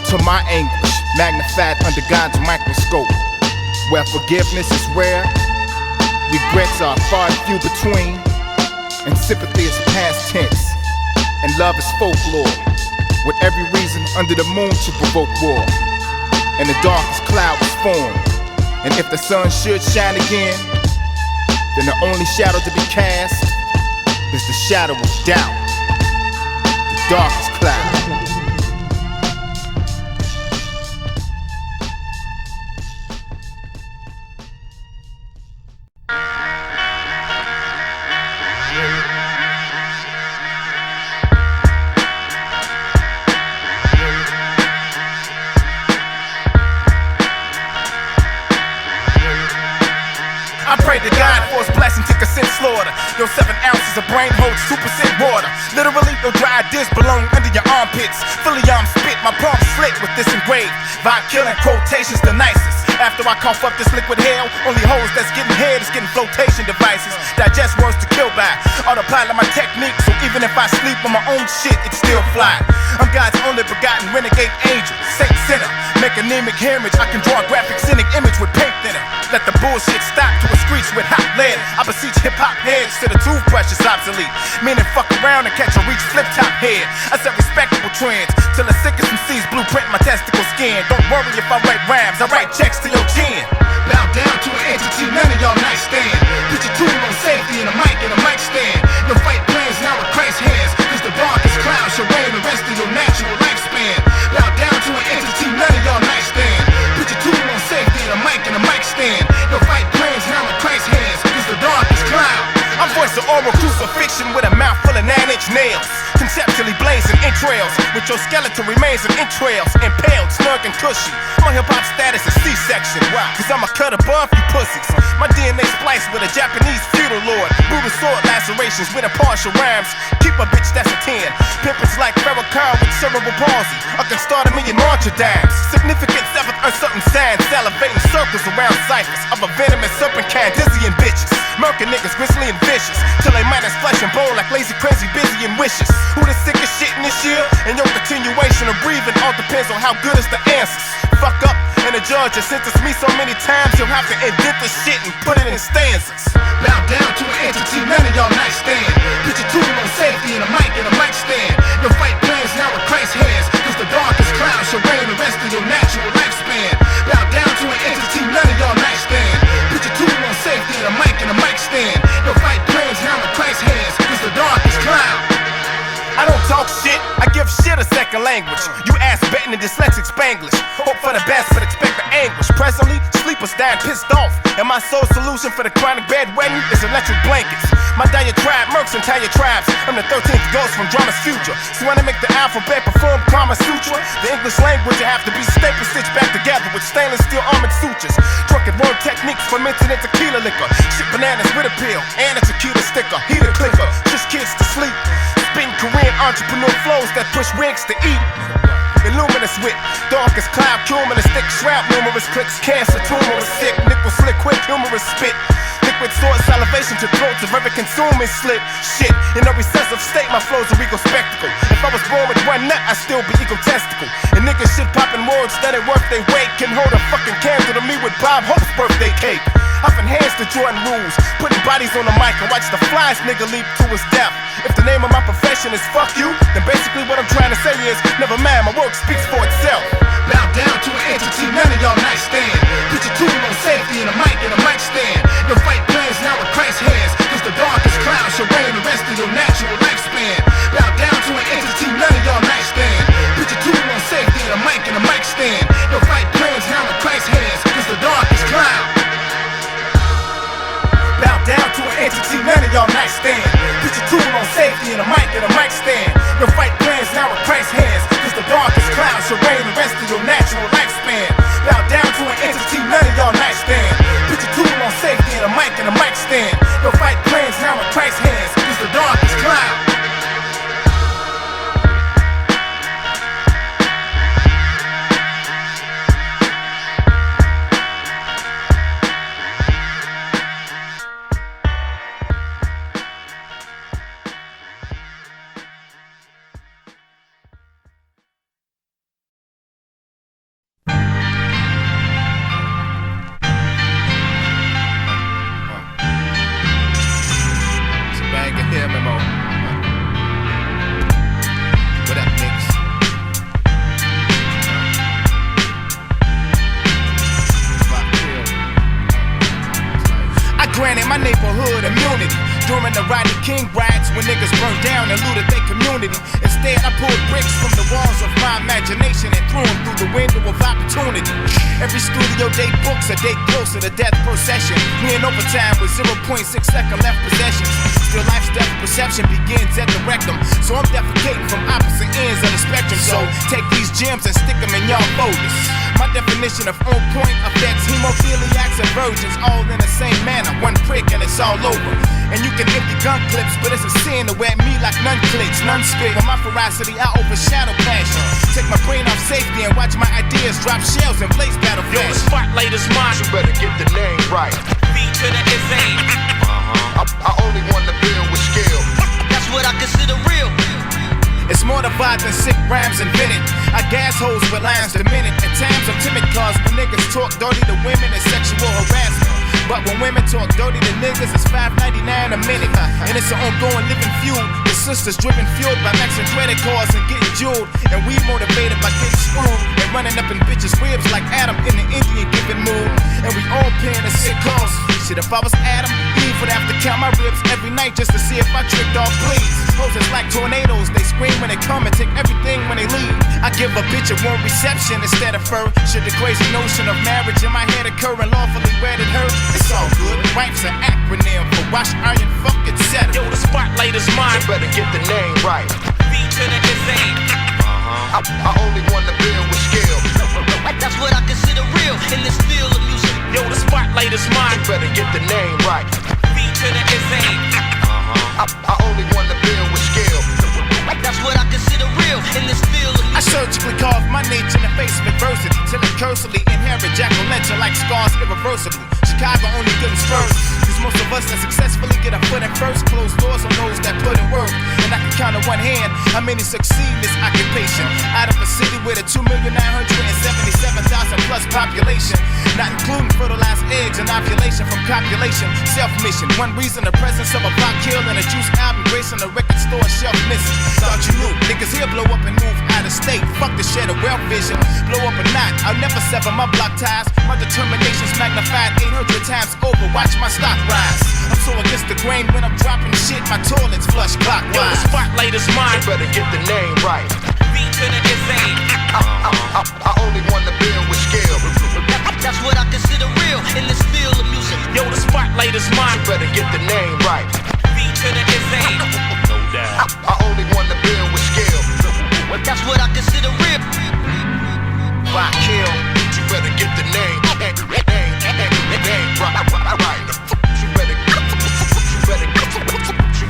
to my anguish, magnified under God's microscope. Where forgiveness is rare, regrets are far and few between, and sympathy is past tense, and love is folklore, with every reason under the moon to provoke war. And the darkest cloud was formed, and if the sun should shine again, then the only shadow to be cast is the shadow of doubt, the darkest cloud. I pray to God for his blessing to consent slaughter. Your 7 ounces of brain holds 2% water. Literally, your dry disc belong under your armpits. Fully armed spit, my palm slit with this engraved. Vakill in quotations, the nicest. After I cough up this liquid hell, only hoes that's getting head is getting flotation devices. Digest words to kill by. Autopilot my technique, so even if I sleep on my own shit, it still fly. I'm God's only begotten renegade angel, saint sinner. Make anemic hemorrhage, I can draw a graphic cynic image with paint thinner. Let the bullshit stop to a screech with hot lead. I beseech hip-hop heads to the toothbrush is obsolete. Meaning fuck around and catch a reach flip-top head. I set respectable trends till the sickest MCs blueprint my testicle skin. Don't worry if I write rhymes, I write checks to your chin. Bow down to an entity, none of y'all nightstand. Put your tool on safety and a mic stand. No fight plans now with Christ's hands, cause the darkest cloud shall reign the rest of your natural lifespan. Bow down to an entity, none of y'all nightstand. Put your tool on safety and a mic stand. No fight plans now with Christ's hands, cause the darkest cloud. I'm voice of oral crucifixion with a mouth full of 9-inch nails. Conceptually blazing entrails, with your skeleton remains in entrails. Impaled, snug and cushy. My hip-hop status is C-section. Why? Cause I'm a cut above you pussies. My DNA spliced with a Japanese feudal lord. Brutal sword lacerations with impartial rhymes. Keep a bitch, that's a 10. Pimpins like Farrakhan with cerebral palsy. I can start a million martyrdams. Significant 7th uncertain signs. Salivating circles around ciphers of a venomous serpent kind. Dizzying bitches. Murking niggas, grisly and vicious. Till they minus flesh and bone like lazy, crazy, busy and wishes. Who the sickest shit in this year? And your continuation of breathing all depends on how good is the answers. Fuck up, and the judge has sentenced me so many times he'll have to indent this shit and put it in stanzas. Bow down to an entity, none of y'all nightstand. Put your tool on safety and a mic stand. Your fight plans now with Christ's hands, cause the darkest cloud shall reign the rest of your natural lifespan. Bow down to an entity, none of y'all nightstand. Put your tool on safety and a mic stand. Your fight plans now with Christ's hands, cause the darkest cloud. I don't talk shit, I give shit a second language. You ass betting in dyslexic Spanglish. Hope for the best, but expect the anguish. Presently, sleepers dying pissed off. And my sole solution for the chronic bedwetting is electric blankets. My diatribe murks entire tribes. I'm the 13th ghost from drama's future. So when I make the alphabet perform Kama Sutra, the English language will have to be staple stitched back together with stainless steel armored sutures. Drunken worm techniques fermented in tequila liquor. Shit bananas with a pill and a tequila sticker. Heater clicker, just kids to sleep. Spitting Korean entrepreneur flows that push wigs to eat. Illuminous wit, darkest cloud, cumulus thick shroud, numerous clicks, cancer, tumor, sick, nickel slick, quick, humorous spit. Liquid sword salivation to throats of every consuming slit. Shit, in a recessive state, my flow's a regal spectacle. If I was born with one nut, I'd still be egotistical. And niggas shit popping words that ain't worth they weight can hold a fucking candle to me with Bob Hope's birthday cake. I've enhanced the Jordan rules, putting bodies on the mic and watch the flies nigga leap to his death. If the name of my profession is fuck you, then basically what I'm trying to say is, never mind, my work speaks for itself. Bow down to an entity, none of y'all nightstand. Put your tool on safety and a mic stand. Your fight plans now with Christ's hands, cause the darkest cloud shall reign the rest of your natural lifespan. Bow down to an entity, none of y'all nightstand. Put your tool on safety and a mic stand. Your fight plans now with Christ's hands, cause the darkest cloud. Bow down to an entity, none of y'all nightstand. Put your tool on safety and a mic stand. Your fight plans now with Christ's hands, cause the darkest cloud shall reign the rest of your natural lifespan. Bow down to an entity, none of y'all nightstand. Put your tool on safety and a mic stand. Your fight plans now with Christ's hands, cause the darkest cloud. granted my neighborhood immunity during the Rodney King riots when niggas burned down and looted their community. Instead, I pulled bricks from the walls of my imagination and threw them through the window of opportunity. Every studio day books a date closer to death procession. We in overtime with 0.6 second left possessions. Still life's depth perception begins at the rectum. So I'm defecating from opposite ends of the spectrum. So take these gems and stick them in y'all folders. My definition of on point affects hemophiliacs and virgins all in the same manner. One prick and it's all over. And you can empty gun clips, but it's a sin to wear me like none clicks, none spit. For my ferocity, I overshadow passion. Take my brain off safety and watch my ideas drop shells and blaze battlefield. Yo, the spotlight is mine. You better get the name right. B to the SA. I only want to build with skill. That's what I consider real. It's more the vibe than sick rhymes invented. I gas hoes with lines a minute. At times I'm timid cause when niggas talk dirty to women it's sexual harassment. But when women talk dirty to niggas it's $5.99 a minute. And it's an ongoing living feud. The sisters driven fueled by maxing credit cards and getting jeweled. And we motivated by getting screwed and running up in bitches' ribs like Adam in the Indian giving mood. And we all paying the sick cost. Shit, if I was Adam, Eve would have to count my ribs every night just to see if I tricked off please. Poses like tornadoes, they scream when they come and take everything when they leave. I give a bitch a warm reception instead of fur. Should the crazy notion of marriage in my head occur and lawfully wedded her? It's all good. Wife's an acronym for wash, iron, fuck, etc. Yo, the spotlight is mine. You better get the name right. B to the SA. I only want to build with skill. That's what I consider real in this field of music. Yo, the spotlight is mine. You better get the name right. B to the SA. I only want to build with skill. That's what I consider real in this field of music. I surgically carve my nature in the face of adversity till it cursely inherit jack-o'-lantern like scars irreversibly. Chicago only good in spurs. Cause most of us that successfully get a foot in first close doors on those that put in work. And I can count on one hand how many succeed in this occupation. Out of a city with a 2,977,000 plus population. Not including fertilized eggs and ovulation from copulation. Self-mission. One reason the presence of a Vakill and a Juice album gracing the record store shelf missing. Thought you knew. Niggas here blow up and move out of state. Fuck the share of wealth vision. Blow up or not, I'll never sever my block ties. My determination's magnified 800 times over. Watch my stock rise. I'm so against the grain when I'm dropping shit. My toilet's flush clockwise. Yo, the spotlight is mine. You better get the name right. B to the SA. I only want to build with skill. That's what I consider real in this field of music. Yo, the spotlight is mine. You better get the name right. B to the SA. No doubt. I only want to build with skill. That's what I consider real. Vakill. You better get the name right. You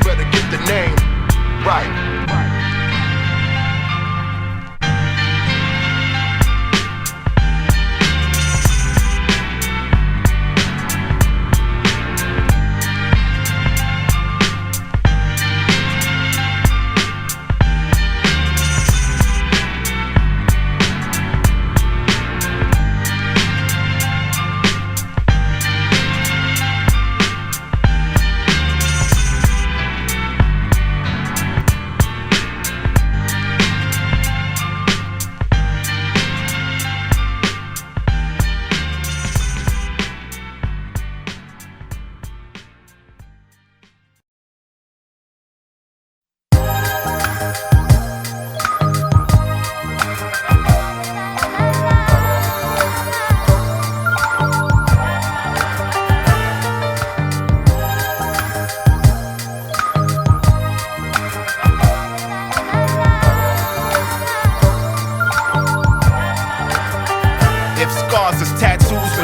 better get the name right.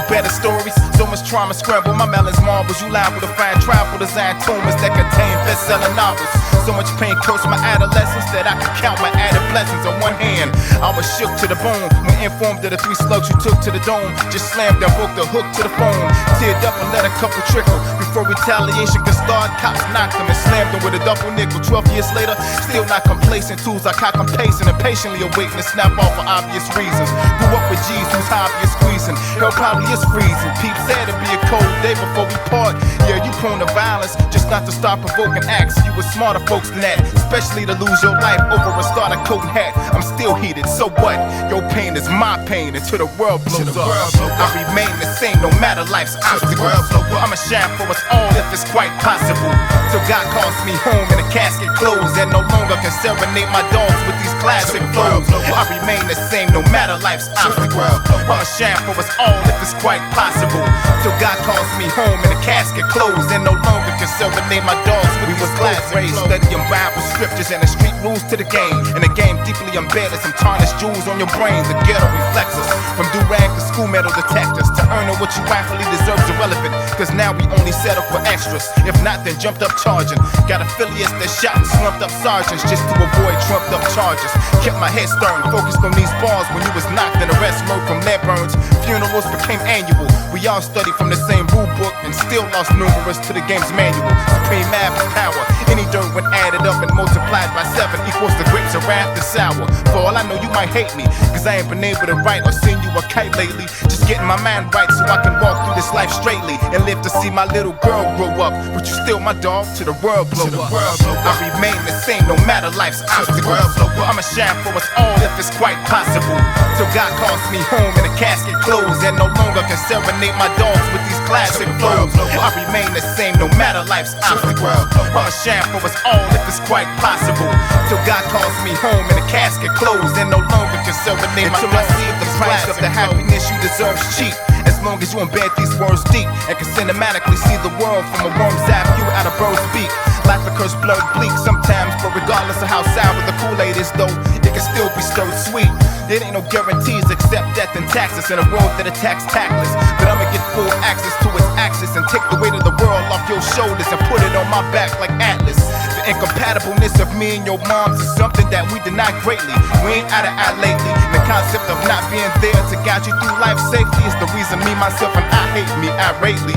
better stories. So much trauma scramble my melons marbles. You liable to find tribal design tumors that contain best-selling novels. So much pain cursed my adolescence that I could count my added blessings on one hand. I was shook to the bone when informed of the 3 slugs you took to the dome. Just slammed and broke the hook to the phone. Teared up and let a couple trickle before retaliation could start. Cops knocked them and slammed them with a double nickel. 12 years later, still not complacent. Tools I cock them pacing and patiently awaiting to snap off for obvious reasons. Grew up with G's whose hobby is squeezing. Hell probably is freezing. Peep said to must be a cold day before we part. Yeah, you prone to violence, just not to start provoking acts. You were smarter folks than that, especially to lose your life over a starter coat and hat. I'm still heated, so what? Your pain is my pain until the world blows up. I remain the same no matter life's obstacles. I'ma shine for us all if it's quite possible. Till God calls me home and the casket closed, and no longer can serenade my dogs with these classic flows. I remain the same no matter life's obstacles. I'ma shine for us all if it's quite possible. Till God calls me home and the casket closed, and no longer can serenade my dogs with these classic flows. Studying Bible scriptures and the street rules to the game, and the game deeply embedded some tarnished jewels on your brain. The ghetto reflects us, from do-rag to school metal detectors, to earning what you rightfully deserve is irrelevant, cause now we only settle for extras. If not, then jumped up charging. Got affiliates that shot and slumped up sergeants just to avoid trumped up charges. Kept my head stern, focused on these bars when you was knocked and arrest murk from lead burns. Funerals became annual. We all studied from the same rule book and still lost numerous to the game's manual. Supreme math is power. Any dirt when added up and multiplied by 7 equals the grapes of wrath and sour. For all I know, you might hate me, cause I ain't been able to write or sing you a kite lately. Just getting my mind right so I can walk through this life straightly and live to see my little girl grow up. But you still my dog till the world blow up. I remain the same no matter life's obstacles. I'ma shine for us all if it's quite possible. Till God calls me home and the casket closed, and no longer can serenade my dogs with these classic flows. I remain the same no matter life's obstacles. I'ma shine for us all if it's quite possible. Till God calls me home and the casket closed, and no longer can serenade my dogs. Until I see if the price of the happiness you deserve's cheap. As long as you embed these words deep and can cinematically see the world from a worm's eye view out of bird's beak. Life occurs blurred bleak sometimes, but regardless of how sour the Kool-Aid is though, it can still be stirred sweet. There ain't no guarantees except death and taxes in a world that attacks tactless. But I'ma get full access to its axis and take the weight of the world off your shoulders and put it on my back like Atlas. The incompatibleness of me and your moms is something that we deny greatly. We ain't out of eye lately. The concept of not being there to guide you through life safely is the reason me, myself, and I hate me irately.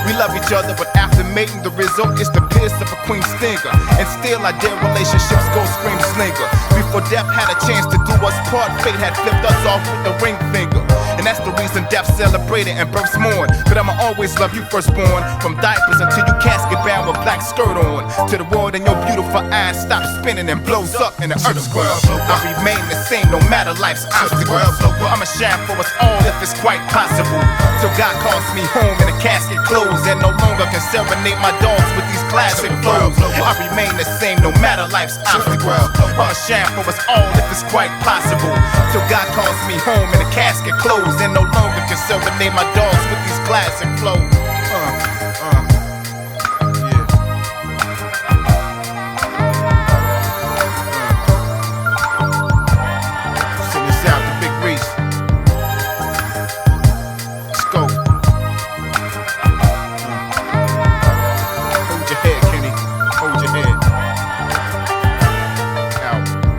We love each other, but after mating, the result is the pierce of a queen stinger. And still our dear relationships go scream slinger. Before death had a chance to do us part, fate had flipped us off with the ring finger. And that's the reason death celebrated and births mourn. But I'ma always love you firstborn. From diapers until you casket bound with black skirt on, to the world and your beautiful eyes stop spinning and blows up in the earth's world. I remain the same no matter life's obstacles. I'ma shine for us all if it's quite possible. Till God calls me home and the casket closed, and no longer can serenade my dogs with these classic flows. I remain the same no matter life's obstacles. I'ma shine for us all if it's quite possible. Till God calls me home and the casket closed, and no longer can serenade my dogs with these classic flows. Send this out to Big Reese. Let's go. Hold your head, Kenny. Hold your head. Out.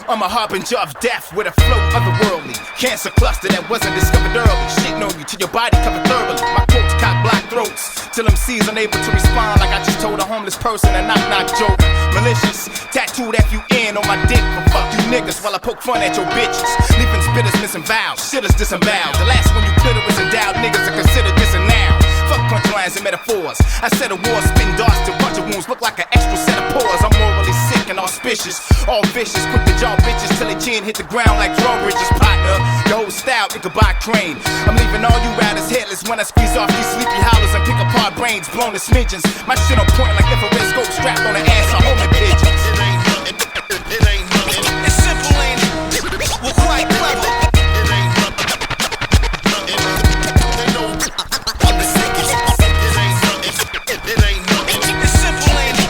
I'm a harbinger of death with a float otherworldly. Cancer cluster that wasn't discovered early. Shitting on you till your body covered thoroughly. My quotes cock black throats till MC's unable to respond, like I just told a homeless person a knock-knock joke. Malicious, tattooed F-U-N on my dick for fuck you niggas. bitches while I poke fun at your bitches. Leaving spitters missing vowels, shitters disemboweled. The last one you clitoris endowed niggas are considered dissing now. Fuck punchlines and metaphors. I said a war, spin darts to puncture wounds look like an extra set of pores. I'm morally sick and auspicious, all vicious, quick to jaw bitches till they chin hit the ground like drawbridges. Partner, your whole style, it could buy crane. I'm leaving all you riders headless when I squeeze off these sleepy howlers and pick apart brains, blown to smidgens. My shit on point like infrared scope strapped on the ass of homing pigeons. It ain't nothing. It ain't nothing. It's simple, ain't it? We're quite clever. It ain't nothing. They know I'm the sickest. It ain't nothing. It ain't nothing. It's simple, ain't it?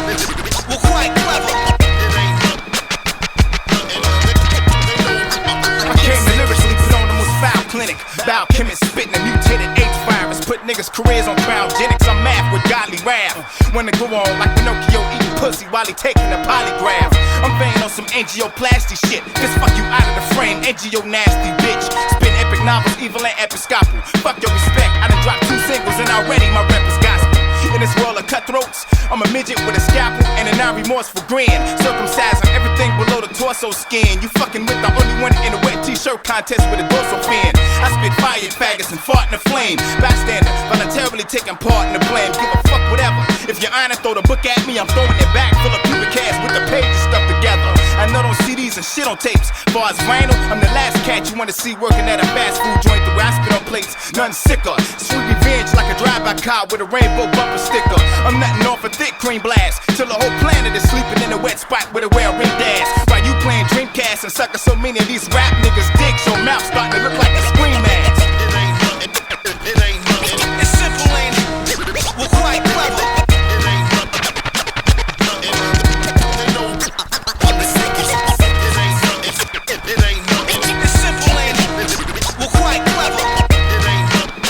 We're quite clever. It ain't nothing. They know I came to lyrically put on the most foul clinic. Biochemists spitting a mutated AIDS virus. Put niggas' careers on cryogenics. I'm math with godly wrath. When they go on like Pinocchio eating pussy while he taking a polygraph. I'm banging on some angioplasty shit. Just fuck you out of the frame, angio nasty bitch. Spin epic novels, evil and episcopal. Fuck your respect, I done dropped 2 singles and already my rep is gospel. In this world of cutthroats, I'm a midget with a scalpel and a non-remorseful grin. Circumcised on everything below the torso skin. You fucking with the only one in a wet t-shirt contest with a dorsal fin. I spit fire at faggots and fart in the flame. Bystander, voluntarily taking part in the blame. Give a fuck whatever. If you're honest, throw the book at me, I'm throwing it back full of pubic hairs with the pages stuck together. I nut on CDs and shit on tapes. Far as vinyl, I'm the last cat you wanna see working at a fast food joint the where I spit on plates. Nothing sicker. Sweet revenge like a drive-by car with a rainbow bumper sticker. I'm nutting off a thick cream blast till the whole planet is sleeping in a wet spot with a wear ring dash. While you playing Dreamcast and sucking so many of these rap niggas' dicks, your mouth starting to look like a scream mask. it ain't nothing. It ain't nothing. It's simple, ain't it? We're quite clever. It ain't nothing. They know I'm the sickest. It ain't nothing. It ain't nothing. It's simple, ain't it? We're quite clever. It ain't nothing.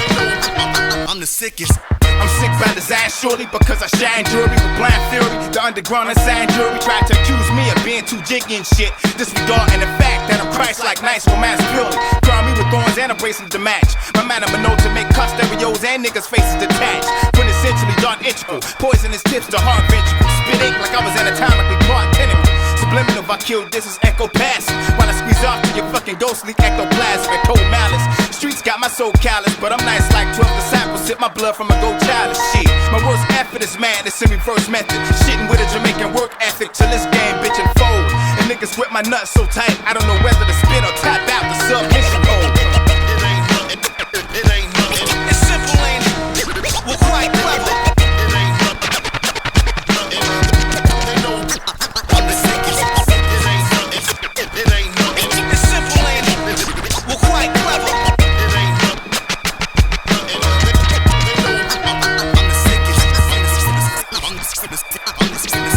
They know I'm the sickest. I'm sick by design, surely, because I shine jewelry with blind fury. The underground unsigned jury tried to accuse me of being too jiggy and shit, disregarding the fact that I'm Christ-like nice for mass purely. Crown me with thorns and a bracelet to match. My man, I'm a note to make cut stereos and niggas' faces detached. Quintessentially dark integral, poisonous tips to heart ventricles. Spit ink like I was anatomically part tentacle. Subliminal Vakill, this is echo passive. While I squeeze off to your fucking ghostly ectoplasm and cold malice. Streets got my soul callous, but I'm nice like 12 disciples. Sip my blood from a gold chalice. Shit, my worst effort is madness in reverse method. Shitting with a Jamaican work ethic till this game bitch and fold. And niggas grip my nuts so tight, I don't know whether to spit or tap out the submission code. It ain't nothing. It ain't nothing. It's simple, ain't it? We're quite clever. It ain't nothing. They know I'm the sickest. It ain't nothing. It ain't nothing. It's simple, ain't it? We're quite clever. It ain't nothing. They know I'm the sickest. I'm the sickest. I'm the sickest. I'm the sickest.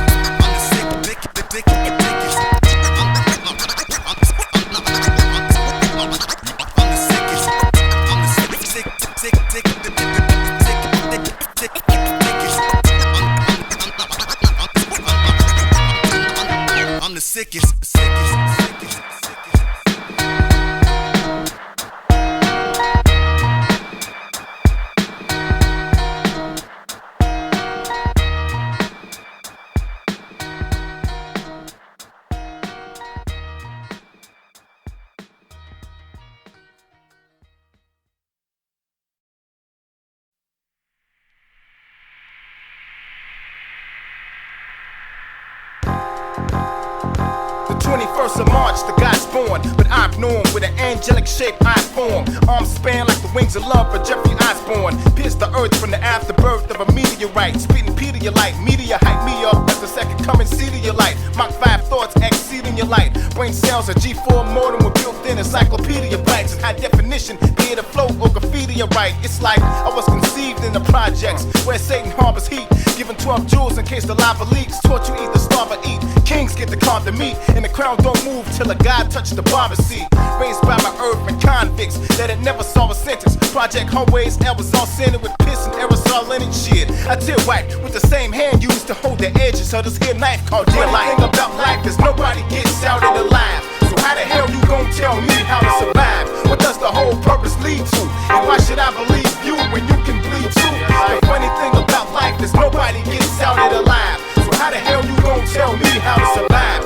I'm the sickest. The 21st of March, the God's born, but I'm known with an angelic shape I form. Arms span like the wings of love for Jeffrey Osborne. Pierce the earth from the afterbirth of a meteorite. Spitting Pedialyte, media hype me up as the second coming seed of your life. Mach 5 thoughts exceeding your light. Brain cells a G4 modem with built-in encyclopedia bytes. In high definition, be it a flow or graffiti or right. It's like I was conceived in the projects where Satan harbors heat. Given 12 jewels in case the lava leaks. Taught you either starve or eat. Kings get to carve the meat, and the crown don't move till a god touch the barber seat. Raised by my urban convicts that it never saw a sentence. Project hallways, L was all centered with piss and aerosol in it shit. I tear white with the same hand used to hold the edges of this here knife called dear life. Thing about life is nobody gets out of alive. So how the hell you gon' tell me how to survive? What does the whole purpose lead to? And why should I believe you when you can bleed too? The funny thing about life is nobody gets out of alive. So how the hell you gon' tell me how to survive?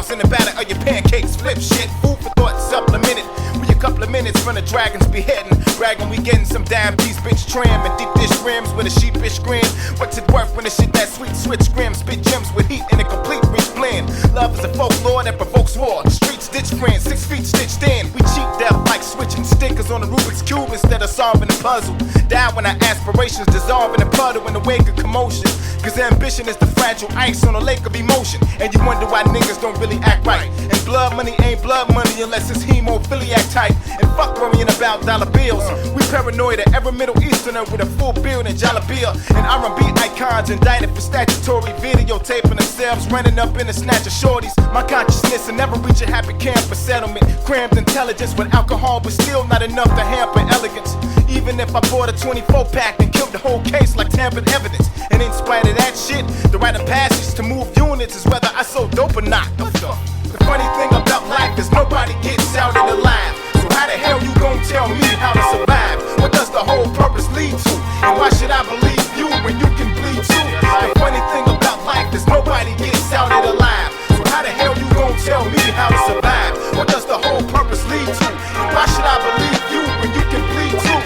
sauce in the batter of your pancakes. Flip shit, food for thought supplemented. We a couple of minutes from the dragons beheading. Bragging we getting some damn piece bitch trim and deep dish rims with a sheepish grin. What's it worth when the shit that sweet switch grim? Spit gems with heat in a complete rich blend. Love is a folklore that provokes war. Streets ditch friends, 6 feet stitched in. We cheat death like switching stickers on the Rubik's Cube instead of solving the puzzle. Die when our aspirations dissolve in a puddle in the wake of commotion. Cause ambition is the fragile ice on a lake of emotion. And you wonder why niggas don't really act right. And blood money ain't blood money unless it's hemophiliac type. And fuck worrying about dollar bills. We paranoid at every Middle Easterner with a full beard and jalapia. And R&B icons indicted for statutory videotaping themselves, running up in a snatch of shorties. My consciousness will never reach a happy camp for settlement. Crammed intelligence with alcohol, but still not enough to hamper elegance. Even if I bought a 24 pack and killed the whole case like tampered evidence. And in spite of that shit, the rite of passage to move units is whether I sold dope or not. The funny thing about life is nobody gets out of the life. So how the hell you gon' tell me how to survive? What does the whole purpose lead to? And why should I believe you when you can bleed too? The funny thing about life is nobody gets out of the life. So how the hell you gon' tell me how to survive? What does the whole purpose lead to? And why should I believe you when you can bleed too?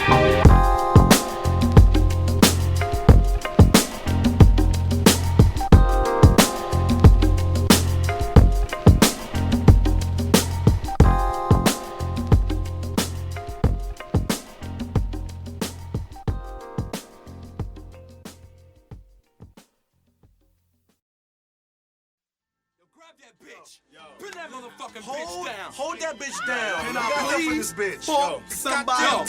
Put that motherfucking bitch down. Hold that bitch down. Can I please bitch? for somebody? Yo,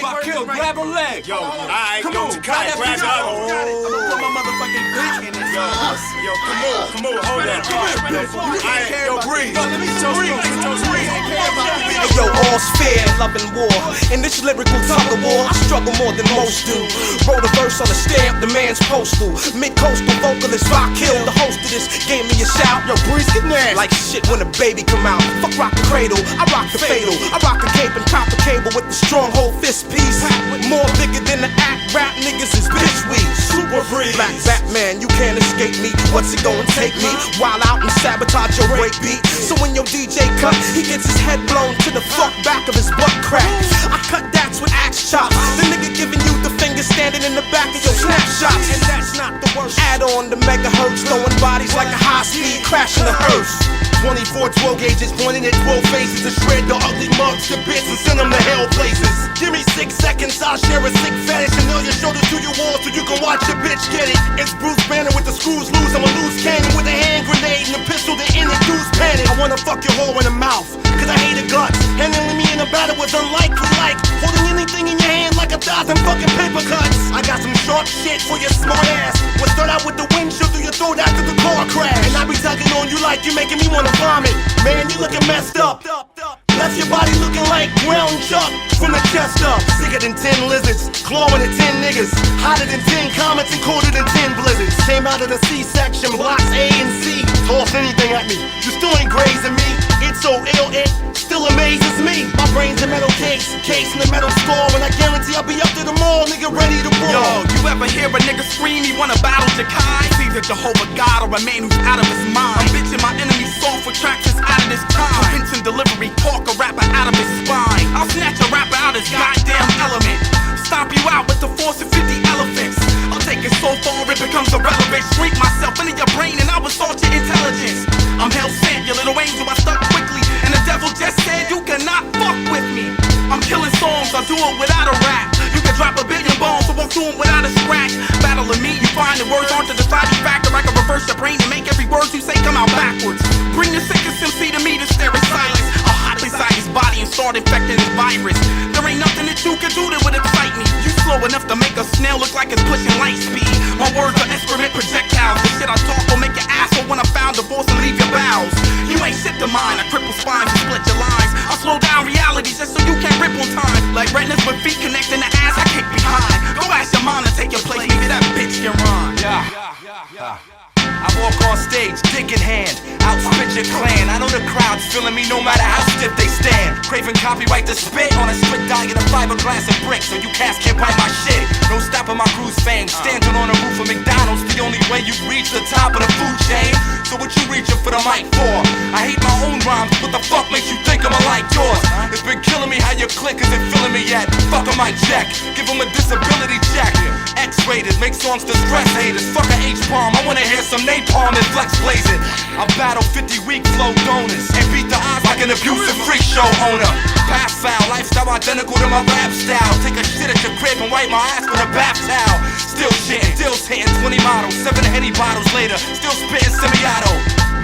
Vakill, grab her leg. Yo, alright, Come yo, on, Jakki, grab that her. bitch. I'm gonna put my motherfucking dick in his ass. Yo, come on, hold that. Alright, yo, breathe. Yo, let me breathe. Hey, yo, all's fair in love and war. In this lyrical tug of war, I struggle more than most do. Wrote a verse on a stamp, the man's postal. Mid-coastal vocalist Vakill, the host of this, gave me a shout. Yo, breeze, get nasty. Like shit when a baby come out. Fuck rock the cradle, I rock the fatal. I rock a cape and copper cable with the stronghold fist piece. More bigger than the act, rap niggas is bitch weed. Super breeze. Black Batman, you can't escape me. What's he gonna take me? Wild out and sabotage your break beat. So when your DJ cut, he gets his head blown to the fuck back of his butt crack. I cut that's with axe chops. The nigga giving you the finger standing in the back of your snapshots. And that's not the worst. Add on the megahertz, throwing bodies like a high-speed crash in a hearse. 24 12 gauges pointing at 12 faces to shred the ugly mugs to bits and send them to hell places. Give me 6 seconds, I'll share a sick fetish and nail your shoulders to your wall so you can watch your bitch get it. It's Bruce Banner with the screws loose, I'm a loose cannon with a hand grenade and a pistol to induce panic. I wanna fuck your hole in the mouth, cause I hate the guts. Handling me in a battle was unlikely, like holding anything in your hand like 1,000 fucking paper cuts. I got some sharp shit for your smart ass. We'll start out with the windshield through your throat after the car crash. And I be tugging on you like you're making me wanna vomit. Man, you looking messed up. Left your body looking like ground chuck from the chest up. Sicker than 10 lizards, clawing at 10 niggas. Hotter than 10 comets and colder than 10 blizzards. Came out of the C-section, blocks A and C. Toss anything at me, you still ain't grazing me. It's so ill, it still amazes me. My brain's a metal case in a metal skull. And I guarantee I'll be up to the mall, nigga, ready to brawl. Yo, you ever hear a nigga scream he wanna battle Jakki? It's either Jehovah God or a man who's out of his mind. I'm bitching my enemy soft with tracks that's out of this time. Convincing delivery, talk a rapper out of his spine. I'll snatch a rapper out his goddamn element. Stomp you out with the force of 50 elephants. I'll take it so far it becomes irrelevant. Shrink myself into your brain and I will sort your intelligence. I'm hell sent, your little angel, I stuck quickly. And the devil just said you cannot fuck with me. I'm killing songs, I'll do it without a rap. You can drop a billion bones, so won't do it without a scratch. Battling me, you find the words aren't the deciding factor. I can reverse your brain and make every word you say come out backwards. Bring the sickest MC to me to stare in silence. I'll hop inside his body and start infecting his virus. There ain't nothing that you can do that would excite me. You slow enough to make a snail look like it's pushing light speed. My words are excrement projectiles. The shit I talk will make your asshole when I found divorce and leave your bowels. You ain't shit to mine, I cripple spines and split your lines. I'll slow down reality just so you can't rip on time. Like retinas with feet connecting the ass I kick behind. Go ask your mom to take your place, maybe that bitch can rhyme. Yeah. I walk on stage stage, dick in hand, outspit your clan. I know the crowd's feeling me no matter how stiff they stand. Craving copyright to spit on a strict diet of fiberglass and bricks, so you cats can't bite my shit. No stopping my crew's fame. Standing on the roof of McDonald's, the only way you reach the top of the food chain. So what you reaching for the mic for? I hate my own rhymes, what the fuck makes you think I'ma like yours? It's been killing me how your click isn't feeling me yet. Fuck a mic check, give them a disability check. X-rated, make songs to stress haters. Fuck a H-bomb, I wanna hear some napalm and flex blaze it. I battle 50 weak flow donors and beat the odds like an abusive freak show owner. Pass foul, lifestyle identical to my rap style. Take a shit at your crib and wipe my ass with a bath towel. Still shitting, deals hitting 20 models, 7 Henny bottles later, still spitting semi-auto.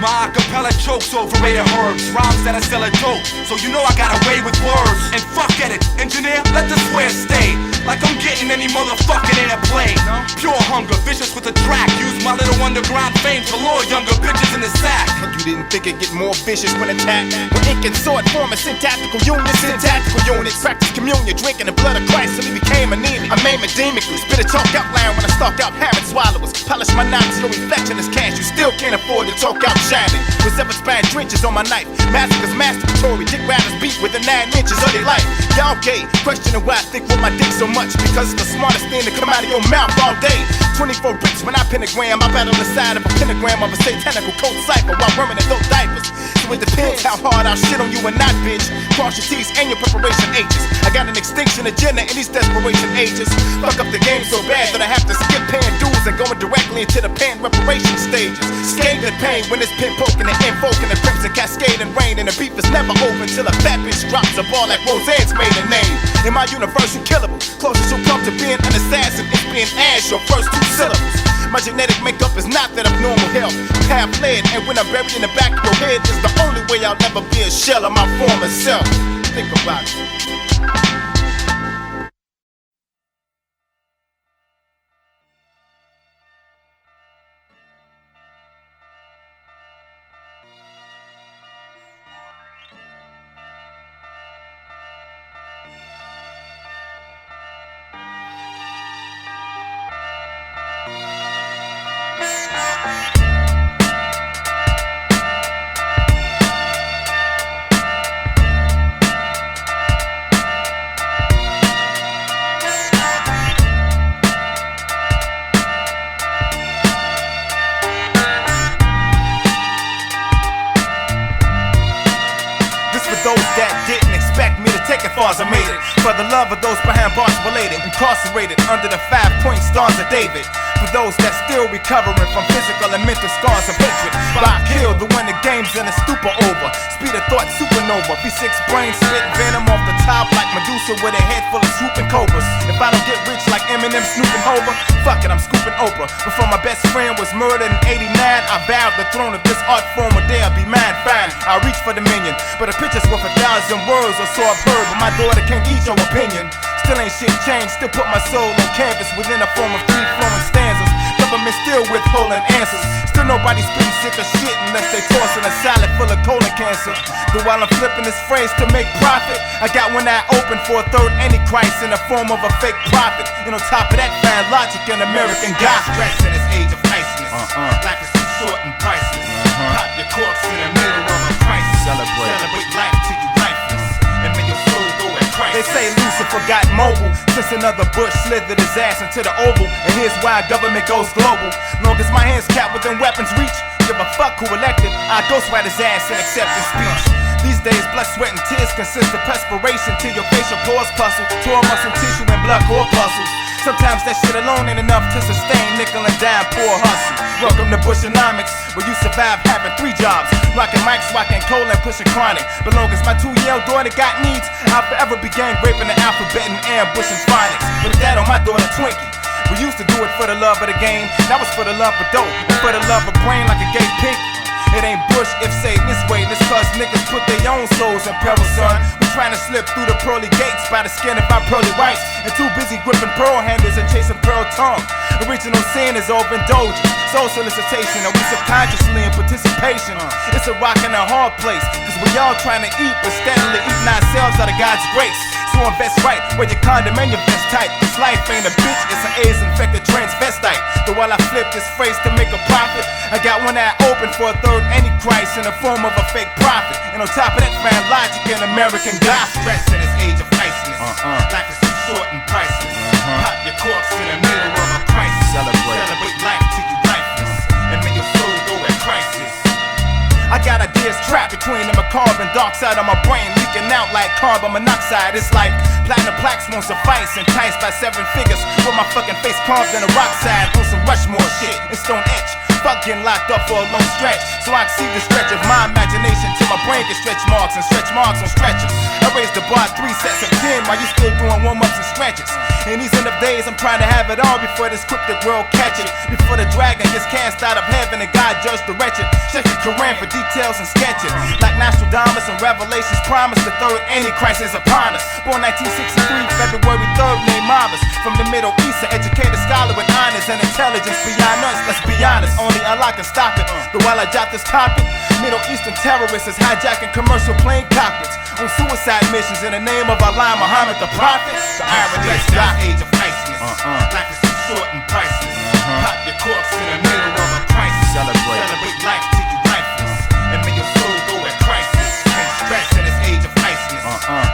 My acapella chokes overrated herbs, rhymes that I sell a dope, so you know I got away with words. And fuck edit, engineer, let the swear stay. Like I'm getting any motherfucking airplay. Pure hunger, vicious with the track. Use my little underground fame to lure younger bitches in the sack. You didn't think it'd get more vicious when attacked? When ink and sword form a syntactical union, syntactical units. Practice communion, drinking the blood of Christ till he became anemic. I made medemically, spit a chalk outline when I stalk out habit swallowers. Polish my knives, your reflection is cash. You still can't afford to talk out shabby. With seven span drenches on my knife. Massacres masturbatory, dick riders beat within 9 inches of their life. Y'all gay, questioning why I think with my dick so much. Because it's the smartest thing to come out of your mouth all day. 24 bricks when I pentagram, I battle the side of a pentagram of a satanical coat cipher while wearing adult diapers. So it depends how hard I'll shit on you or not, bitch. Cross your T's and your preparation H's. I got an extinction agenda in these desperation ages. Fuck up the game so bad that I have to skip paying dues and going directly into the paying reparation stages. Skate the pain when it's pin poking and invoking the crimson cascade and rain. And the beef is never over until a fat bitch drops a ball like Roseanne's maiden name. In my universe, you killable. Closest you'll come to being an assassin is being ass, your first 2 syllables. My genetic makeup is not that of normal health. I'm half lead, and when I'm buried in the back of your head is the only way I'll never be a shell of my former self. Think about it. I made it for the love of those behind bars related, incarcerated under the 5-point stars of David. For those that still recovering from physical and mental scars of hatred. Vakill, the one that game's in a stupor over. Speed of thought supernova. V6 brain spit venom off the top like Medusa with a head full of swooping cobras. If I don't get rich like Eminem snooping over, fuck it, I'm scooping Oprah. Before my best friend was murdered in '89, I vowed the throne of this art form would dare be mine. Fine, I'll reach for dominion, but a picture's worth 1,000 words, or so I've heard. But my daughter can't eat your opinion. Still ain't shit changed, still put my soul on canvas within a form of 3 flowing stanzas. Government still withholding answers. Still nobody spitting sick of shit unless they tossing a salad full of colon cancer. But while I'm flipping this phrase to make profit, I got one eye open for a third antichrist in the form of a fake prophet. And on top of that, find logic in American gospel. Stress in this age of niceness. Life is too short and priceless. Pop your corks in the middle of a crisis. Celebrate life till you lifeless. And may your soul go at Christ. They say Lucifer got mobile since another Bush slithered his ass into the oval. And here's why government goes global. Long as my hands capped within weapons reach, give a fuck who elected, I ghostwrite his ass in acceptance speech. These days, blood, sweat, and tears consist of perspiration till your facial pores puzzle, tore muscle tissue and blood corpuscles. Sometimes that shit alone ain't enough to sustain nickel and dime poor hustle. Welcome to Bushonomics, where you survive having 3 jobs. Rocking mics, rocking coal and pushing chronic. But long as my 2-year-old daughter got needs, I'll forever be gang raping the alphabet and ambushing phonics. Put that on my daughter Twinkie. We used to do it for the love of the game. That was for the love of dope, and for the love of brain like a gay pink. It ain't Bush if say this way, this cause niggas put their own souls in peril, son. We trying to slip through the pearly gates by the skin of our pearly whites, and too busy gripping pearl handles and chasing pearl tongue. Original sin is overindulgent, soul solicitation, and we subconsciously in participation. It's a rock and a hard place, cause we all trying to eat, but steadily eating ourselves out of God's grace. so invest right. Wear your condom and your vest tight. This life ain't a bitch, it's an AIDS-infected transvestite. Though while I flip this phrase to make a profit, I got one eye open for a third antichrist in the form of a fake prophet. And on top of that, found logic in American gospel. Stress in this age of iciness. Life is too short and priceless. Pop your corks in the middle of a crisis. Celebrate life till you lifeless, and may your soul go at crisis. I got ideas trapped between the macabre and dark side of my brain, leaking out like carbon monoxide. It's like platinum plaques won't suffice, enticed by 7 figures with my fucking face carved in a rock side on some Rushmore shit in stone etch. Fuck getting locked up for a long stretch, so I can see the stretch of my imagination till my brain can stretch marks on stretchers. I raised the bar 3 sets of 10 while you still doing warm-ups and stretches. In these end of days, I'm trying to have it all before this cryptic world catch it. Before the dragon gets cast out of heaven and God judged the wretched. Check the Quran for details and sketches. Like Nostradamus and Revelations promise, the third Antichrist is upon us. Born 1963, February 3rd, named Mamas. From the Middle East, an educated scholar with honors and intelligence beyond us. Let's be honest, only Allah can stop it. But while I jot this topic, Middle Eastern terrorists is hijacking commercial plane cockpits on suicide missions in the name of Allah, Muhammad the Prophet. The irony is the age of iciness. Life is too short and priceless. Pop your corks in the middle of a crisis. Celebrate life till you lifeless, and may your soul go at crisis. And stress in this age of iciness.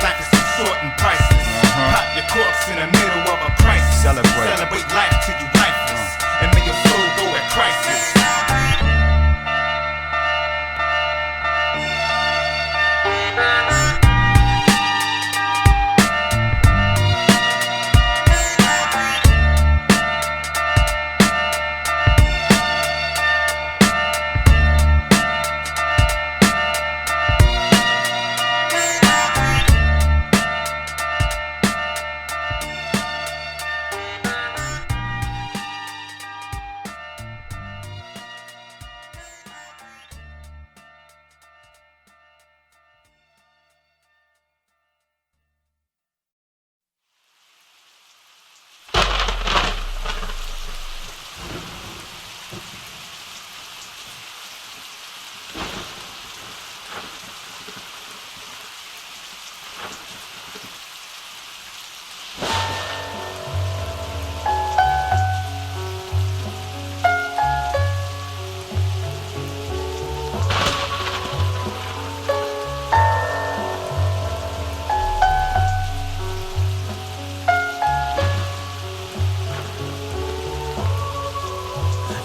Life is too short and priceless. Pop your corks in the middle of a crisis. Celebrate life till you lifeless, and may your soul go at crisis.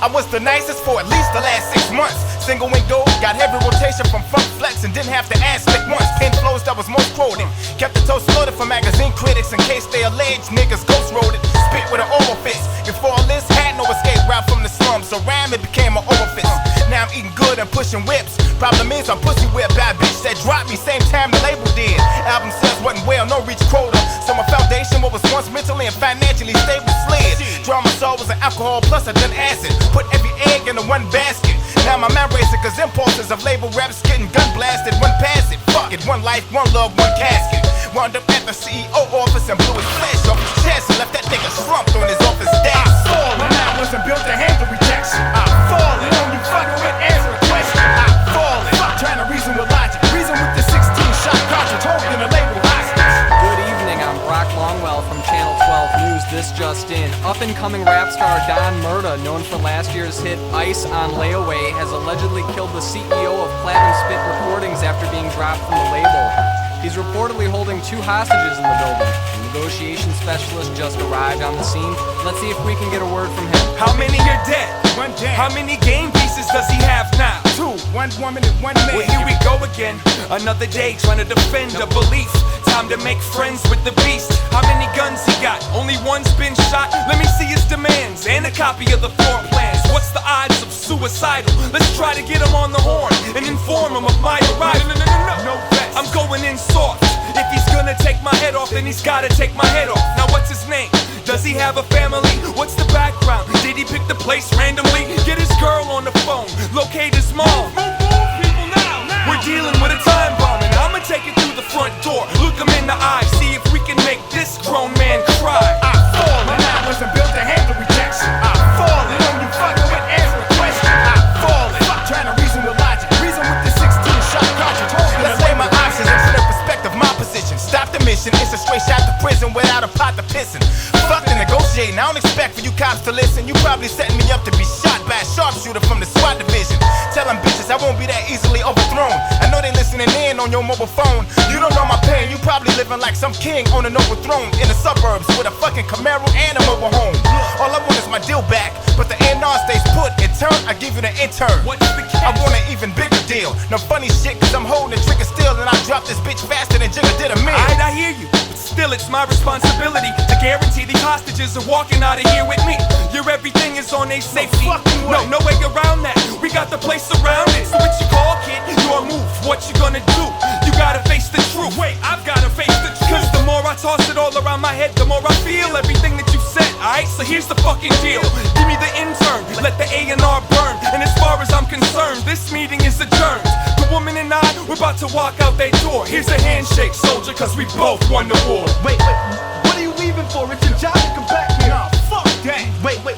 I was the nicest for at least the last 6 months. Single and gold, got heavy rotation from Funk Flex and didn't have to ask Slick once. Pen flows that was most quoted. Kept the toast loaded for magazine critics in case they allege niggas ghost wrote it. Spit with an orifice. Before all this, had no escape route from the slums, so rhyme it became an orifice. Now I'm eating good and pushing whips. Problem is I'm pussy whipped by a bitch that dropped me same time the label did. Album sales wasn't well, no reach quota. So my foundation, what was once mentally and financially stable, slid. Draw my soul was an alcohol plus I done acid. Put every egg into one basket. Now my mind racing cause impulses of label raps getting gun blasted. One pass it, fuck it, one life, one love, one casket. Wound up at the CEO office and blew his flesh off his chest and left that nigga slumped on his office desk. I fallen, I wasn't built to handle rejection. I fallen, on you fucking with answer a question. I fallen, trying to reason with logic. Reason with the 16-shot cartridge holding the label hostage. Good evening, I'm Brock Longwell from Channel 12 News. This just in. Up-and-coming rap star Don Murda, known for last year's hit Ice on Layaway, has allegedly killed the CEO of Platinum Spit Recordings after being dropped from the label. He's reportedly holding 2 hostages in the building. A negotiation specialist just arrived on the scene. Let's see if we can get a word from him. How many are dead? One dead. How many game pieces does he have now? 2, 1 woman and 1 man. Well, here we go again. Another day trying to defend a belief. Time to make friends with the beast. How many guns he got? Only one's been shot. Let me see his demands and a copy of the floor plans. What's the odds of suicidal? Let's try to get him on the horn and inform him of my arrival. No vest. I'm going in soft. If he's gonna take my head off, then he's gotta take my head off. Now what's his name? Does he have a family? What's the background? Did he pick the place randomly? Get his girl on the phone. Locate his mom. People now. We're dealing with a time bomb, and I'ma take it through the front door. Look him in the eye, see if we can make this grown man cry. I fallen, I wasn't built to handle rejection. I fallen, on you fucking with answer a question. I fallen, trying to reason with logic. Reason with the 16-shot cartridge. Let's weigh my options and put in perspective my position. Stop the mission, it's a straight shot pot to pissing. Fuck the negotiating, I don't expect for you cops to listen. You probably setting me up to be shot by a sharpshooter from the SWAT division. Tell them bitches I won't be that easily overthrown. I know they listening in on your mobile phone. You don't know my pain, you probably living like some king on an overthrown in the suburbs with a fucking Camaro and a mobile home. All I want is my deal back, but the NR stays put. In turn, I give you the intern. I want an even bigger deal. No funny shit, cause I'm holding the trigger still, and I drop this bitch faster than Jigga did a meal. Alright, I hear you, but still it's my responsibility to guarantee the hostages are walking out of here with me. Your everything is on a safety. No way around that. We got the place surrounded. So what you call, kid? Your move. What you gonna do? You gotta face the truth. Wait, I've gotta face the truth. Cause the more I toss it all around my head, the more I feel everything that you said. Alright, so here's the fucking deal. Give me the intern, let the A&R burn. And as far as I'm concerned, this meeting is adjourned. The woman and I, we're about to walk out their door. Here's a handshake, soldier, cause we both won the war. Wait, what are you leaving for? It's your job to come back here. Nah, fuck that. Wait, look,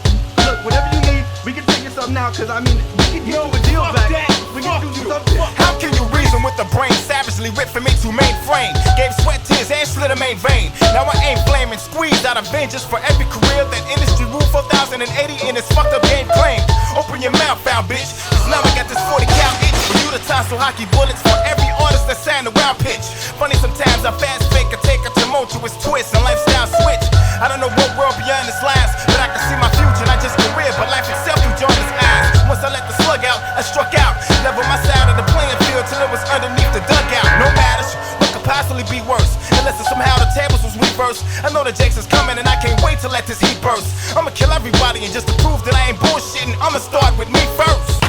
whatever you need, we can take this up now, cause I mean, we can get you a deal back. We can do something. How can you reason with the brain savagely ripped from me to mainframe? Gave sweat, tears, and slit a main vein. Now I ain't flaming, squeezed out of vengeance for every career that industry rule 4080 in this fucked up game claim. Open your mouth, foul bitch. Cause now I got this 40 cal itch for you to toss some hockey bullets for every artist that signed a wild pitch. Funny sometimes I fast fake or take a tumultuous twist and lifestyle switch. I don't know what world beyond this last, but I can see my future, not just career, but life itself through Jordan's eyes. Once I let the slug out, I struck out. Level my side of the playing field till it was underneath the dugout. No matters, what could possibly be worse? Unless it's somehow the tables was reversed. I know the Jakes is coming and I can't wait to let this heat burst. I'ma kill everybody and just to prove that I ain't bullshitting, I'ma start with me first.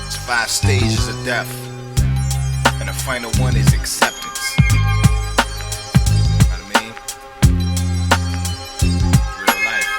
It's 5 stages of death, and the final one is acceptance. Know what I mean? Real life.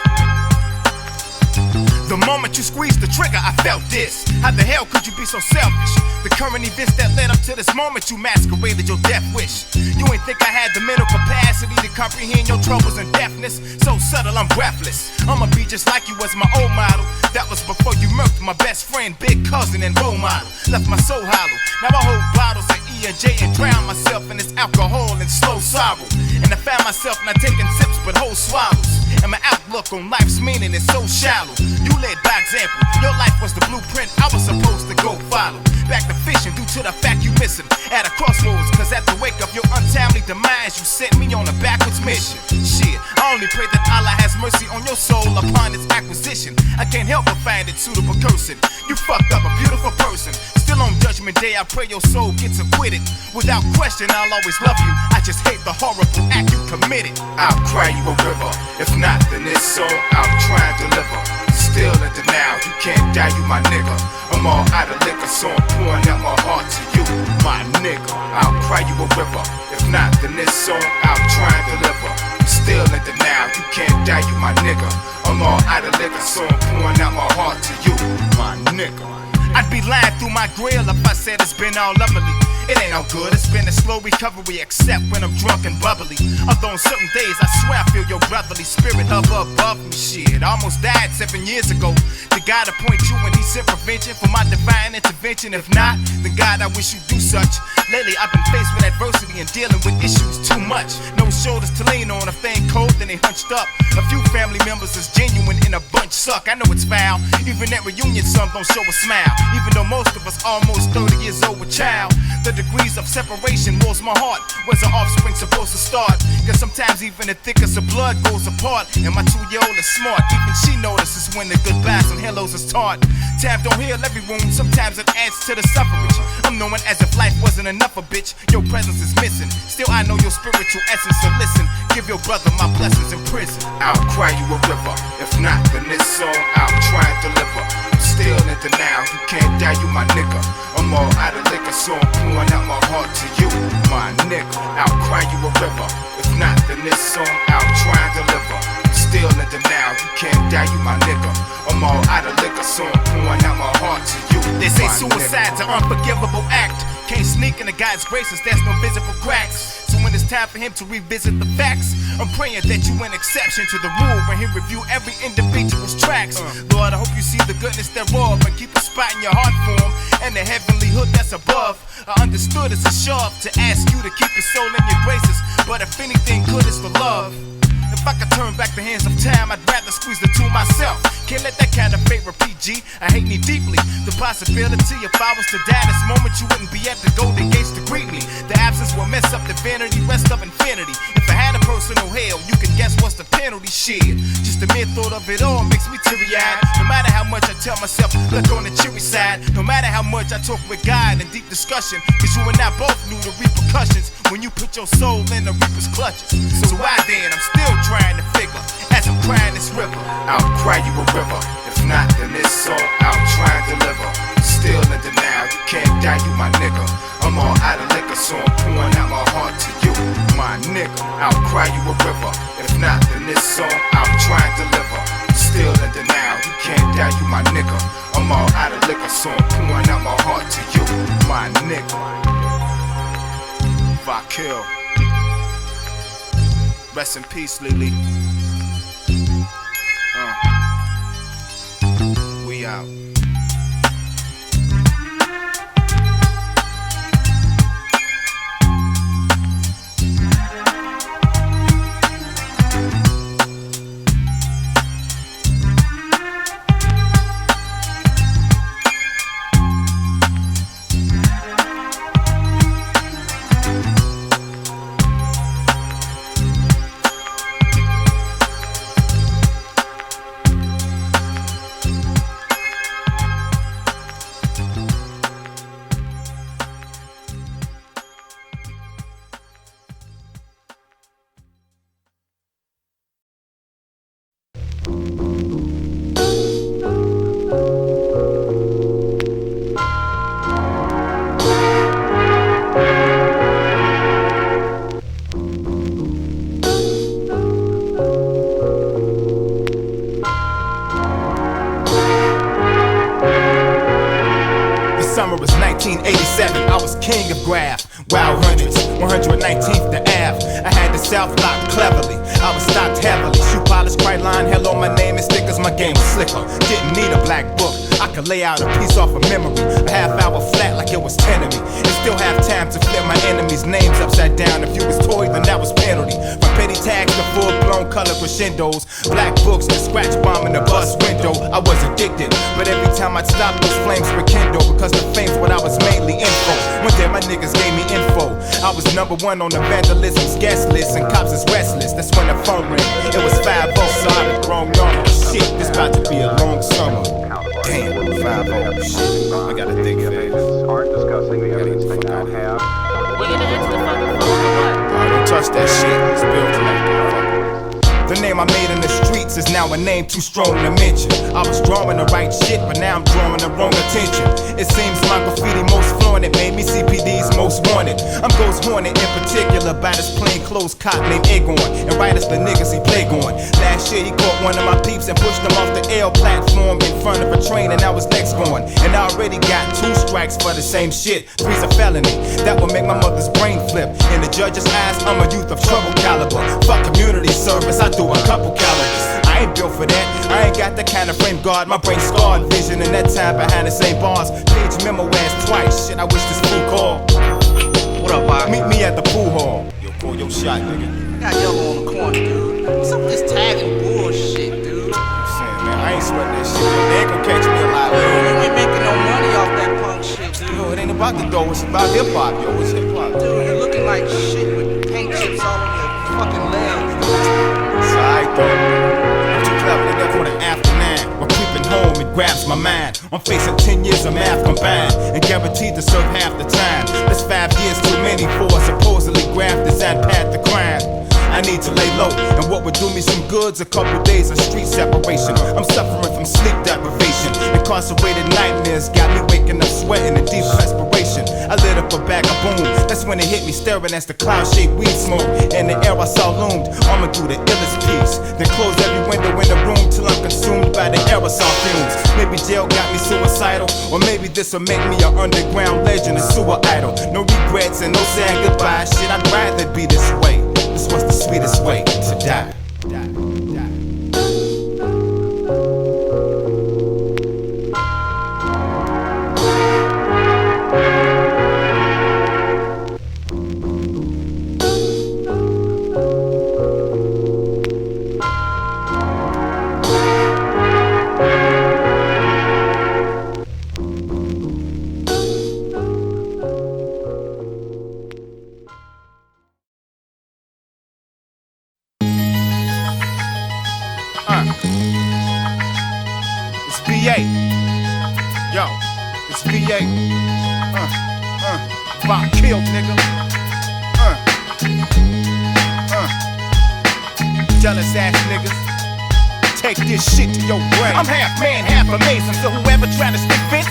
The moment you squeezed the trigger, I felt this. How the hell could you be so selfish? The current events that led up to this moment, you masqueraded your death wish. You ain't think I had the mental capacity to comprehend your troubles and deafness? So subtle, I'm breathless. I'ma be just like you as my old model. That was before you murked my best friend, big cousin, and role model. Left my soul hollow. Now I hold bottles of E&J and drown myself in this alcohol and slow sorrow. And I found myself not taking sips but whole swallows. And my outlook on life's meaning is so shallow. You led by example. Your life was the blueprint I was supposed to go follow. Back to fishing due to the fact you missing at a crossroads. Cause at the wake of your untimely demise, you sent me on a backwards mission. Shit, I only pray that Allah has mercy on your soul upon its acquisition. I can't help but find it suitable cursing. You fucked up a beautiful person. Still on judgment day, I pray your soul gets acquitted. Without question, I'll always love you. I just hate the horrible act you committed. I'll cry you a river. If not, then this song I'll try and deliver. Still in denial, you can't die, you my nigga. I'm all out of liquor, so I'm pouring out my heart to you, my nigga. I'll cry you a river. If not, then this song I'll try and deliver. Still in denial, you can't die, you my nigga. I'm all out of liquor, so I'm pouring out my heart to you, my nigga. I'd be lying through my grill if I said it's been all lovely. It ain't all good, it's been a slow recovery, except when I'm drunk and bubbly. Although on certain days, I swear I feel your brotherly spirit hover above me. Shit, I almost died 7 years ago. The God appoint you when he sent prevention for my divine intervention. If not, then God, I wish you do such. Lately I've been faced with adversity and dealing with issues too much. No shoulders to lean on. If they ain't cold, then they hunched up. A few family members is genuine and a bunch suck. I know it's foul. Even at reunion, some don't show a smile. Even though most of us almost 30 years old with child. The degrees of separation moves my heart. Where's the offspring supposed to start? Cause sometimes even the thickest of blood goes apart. And my 2-year-old is smart. Even she notices when the goodbyes and hellos is taught. Time don't heal every wound. Sometimes it adds to the suffrage. I'm knowing as if life wasn't enough a bitch. Your presence is missing. Still I know your spiritual essence. So listen, give your brother my blessings in prison. I'll cry you a river. If not, then this song I'll try and deliver. I'm still in denial. You can't die, you my nigga. I'm all out of liquor, so I'm pouring out my heart to you, my nigga. I'll cry you a river. If not, then this song I'll try and deliver. I'm still in denial. You can't die, you my nigga. I'm all out of liquor, so I'm pouring out my heart to you. They say suicide's an unforgivable act. Can't sneak into God's graces, there's no visible cracks. So when it's time for him to revisit the facts, I'm praying that you an exception to the rule when he review every individual's tracks. Lord, I hope you see the goodness thereof and keep a spot in your heart for him and the heavenly hood that's above. I understood it's a shove to ask you to keep your soul in your graces, but if anything good is the love. If I could turn back the hands of time, I'd rather squeeze the two myself. Can't let that kind of fate repeat, G. I hate me deeply. The possibility if I was to die this moment, you wouldn't be at the golden gates to greet me. The absence will mess up the vanity, rest of infinity. If I had a personal hell, you can guess what's the penalty? Shit. Just the mere thought of it all makes me teary-eyed. No matter how much I tell myself, look on the cheery side. No matter how much I talk with God in deep discussion, cause you and I both knew the repercussions when you put your soul in the reaper's clutches. So why then, I'm still trying to figure as I'm crying this river. I'll cry you a river. If not, then this song I'll try and deliver. Still in denial, you can't die, you my nigga. I'm all out of liquor, so I'm pouring out my heart to you, my nigga. I'll cry you a river. If not, then this song I'll try and deliver. Still in denial, you can't die, you my nigga. I'm all out of liquor, so I'm pouring out my heart to you, my nigga. Vakill. Rest in peace, Lily. We out. Summer was 1987, I was king of graph. Wild hundreds, 119th the Ave. I had the South locked cleverly, I was stocked heavily. Shoe polish, bright line, hello, my name is stickers. My game was slicker, didn't need a black book. I could lay out a piece off of memory, a half hour flat like it was 10 of me. And still have time to flip my enemies' names upside down. If you was toy, then that was penalty. From petty tags to full-blown color crescendos, black books to scratch bomb in the bus window. I was addicted, but every time I'd stop, those flames rekindle. Because the fame's what I was mainly info. One day my niggas gave me info. I was number one on the vandalism's guest list, and cops is restless. That's when the phone rang. It was 5-0, so I was wrong number. Shit, this about to be a long summer. Damn, 5-0. Shit, I gotta think fast. Aren't discussing the evidence they now have. We gonna answer the fucking phone or what? Don't touch that shit. It's built tonight. The name I made in the streets is now a name too strong to mention. I was drawing the right shit, but now I'm drawing the wrong attention. It seems my graffiti most fluent, it made me CPD's most wanted. I'm ghost haunted in particular by this plain clothes cop named Egon, and right as the niggas he plague on. Last year he caught one of my peeps and pushed him off the L platform in front of a train, and now his next gone. And I already got 2 strikes for the same shit. 3's a felony, that would make my mother's brain flip. In the judge's eyes, I'm a youth of trouble caliber. Fuck community service, I do a couple calories. I ain't built for that, I ain't got that kind of frame guard. My brain scarred vision in that time behind the same bars. Page memo ass twice, shit I wish this fool called. What up, Bob? Meet me at the pool hall. Yo, call your shot, nigga. Got yellow on the corner, dude. What's up with this tagging bullshit, dude? I'm saying, man, I ain't sweating that shit. They ain't gonna catch me alive. You ain't making no money off that punk shit, dude. Yo, it ain't about the dough, it's about hip hop, yo. It's hip hop. Dude, you're looking like shit with paint chips all on your fucking legs, dude. It's alright, though. I'm too clever to death for the after 9. While creeping home, it grabs my mind. I'm facing 10 years of math combined and guaranteed to serve half the time. That's 5 years too many for a supposedly graft designed path to crime. I need to lay low, and what would do me some good's a couple days of street separation. I'm suffering from sleep deprivation. Incarcerated nightmares got me waking up sweating in deep perspiration. I lit up a bag of boom, that's when it hit me staring as the cloud-shaped weed smoke. In the air I saw loomed, I'ma do the illest piece. Then close every window in the room till I'm consumed by the aerosol fumes. Maybe jail got me suicidal, or maybe this'll make me an underground legend, a sewer idol. No regrets and no saying goodbye, shit, I'd rather be this way. This was the sweetest way to die. It's VA. Yo, it's VA. Vakill, nigga. Jealous ass niggas. Take this shit to your brain. I'm half man, half amazing. So whoever trying to stick fence,